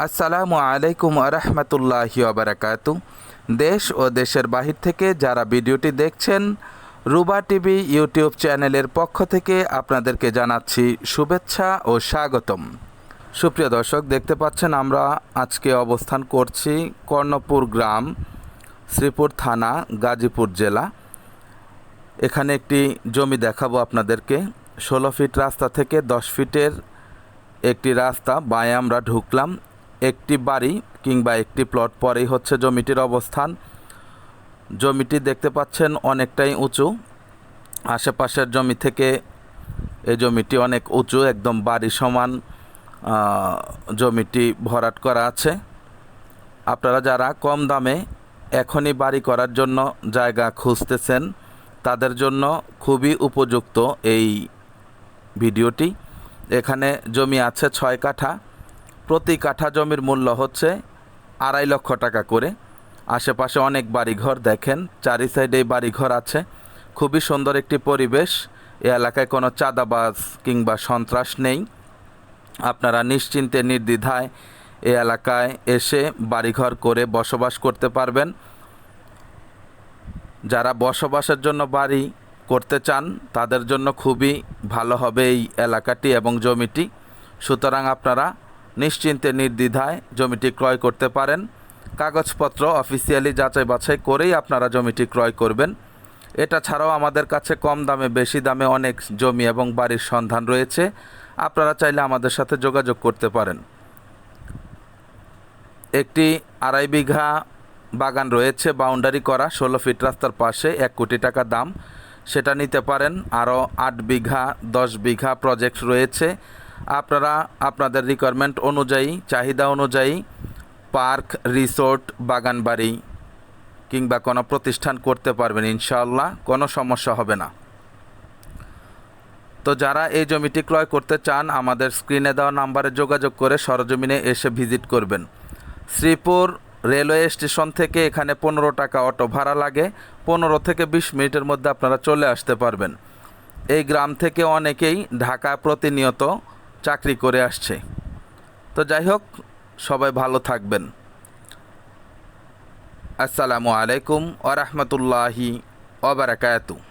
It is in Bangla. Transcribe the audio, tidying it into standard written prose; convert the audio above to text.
আসসালামু আলাইকুম আরহামতুল্লাহি ওবারাকাতু। দেশ ও দেশের বাহির থেকে যারা ভিডিওটি দেখছেন, রুবা টিভি ইউটিউব চ্যানেলের পক্ষ থেকে আপনাদেরকে জানাচ্ছি শুভেচ্ছা ও স্বাগতম। সুপ্রিয় দর্শক, দেখতে পাচ্ছেন আমরা আজকে অবস্থান করছি কর্ণপুর গ্রাম, শ্রীপুর থানা, গাজীপুর জেলা। এখানে একটি জমি দেখাবো আপনাদেরকে। 16 ফিট রাস্তা থেকে 10 ফিটের একটি রাস্তা বাঁয়ে আমরা ঢুকলাম। একটি বাড়ি কিংবা একটি প্লট পরেই হচ্ছে জমিটির অবস্থান। জমিটি দেখতে পাচ্ছেন অনেকটাই উঁচু। আশেপাশের জমি থেকে এই জমিটি অনেক উঁচু, একদম বাড়ি সমান জমিটি ভরাট করা আছে। আপনারা যারা কম দামে এখনই বাড়ি করার জন্য জায়গা খুঁজতেছেন, তাদের জন্য খুবই উপযুক্ত এই ভিডিওটি। এখানে জমি আছে 6 কাঠা। প্রতি কাঠা জমির মূল্য হচ্ছে 2.5 লক্ষ টাকা করে। আশেপাশে অনেক বাড়িঘর দেখেন, চারি সাইডেই বাড়িঘর আছে। খুবই সুন্দর একটি পরিবেশ। এ এলাকায় কোনো চাঁদাবাজ কিংবা সন্ত্রাস নেই। আপনারা নিশ্চিন্তে নির্দ্বিধায় এ এলাকায় এসে বাড়িঘর করে বসবাস করতে পারবেন। যারা বসবাসের জন্য বাড়ি করতে চান, তাদের জন্য খুবই ভালো হবে এই এলাকাটি এবং জমিটি। সুতরাং আপনারা নিশ্চিন্তে নির্দ্বিধায় জমিটি ক্রয় করতে পারেন। কাগজপত্র অফিসিয়ালি যাচাই বাছাই করেই আপনারা জমিটি ক্রয় করবেন। এটা ছাড়াও আমাদের কাছে কম দামে বেশি দামে অনেক জমি এবং বাড়ির সন্ধান রয়েছে। আপনারা চাইলে আমাদের সাথে যোগাযোগ করতে পারেন। একটি 2.5 বিঘা বাগান রয়েছে বাউন্ডারি করা 16 ফিট রাস্তার পাশে, 1 কোটি টাকা দাম। সেটা নিতে পারেন। আরও 8 বিঘা 10 বিঘা প্রজেক্ট রয়েছে। আপনারা আপনাদের রিকোয়ারমেন্ট অনুযায়ী, চাহিদা অনুযায়ী পার্ক, রিসোর্ট, বাগান বাড়ি কিংবা কোনো প্রতিষ্ঠান করতে পারবেন ইনশাআল্লাহ, কোনো সমস্যা হবে না। তো যারা এই জমিটি ক্রয় করতে চান, আমাদের স্ক্রিনে দেওয়া নাম্বারে যোগাযোগ করে সরজমিনে এসে ভিজিট করবেন। শ্রীপুর রেলওয়ে স্টেশন থেকে এখানে 15 টাকা অটো ভাড়া লাগে। 15 থেকে 20 মিনিটের মধ্যে আপনারা চলে আসতে পারবেন। এই গ্রাম থেকে অনেকেই ঢাকা প্রতিনিয়ত চাকরি করে আসছে। তো যাই হোক, সবাই ভালো থাকবেন। আসসালামু আলাইকুম ওয়া রাহমাতুল্লাহি ওয়া বারাকাতুহু।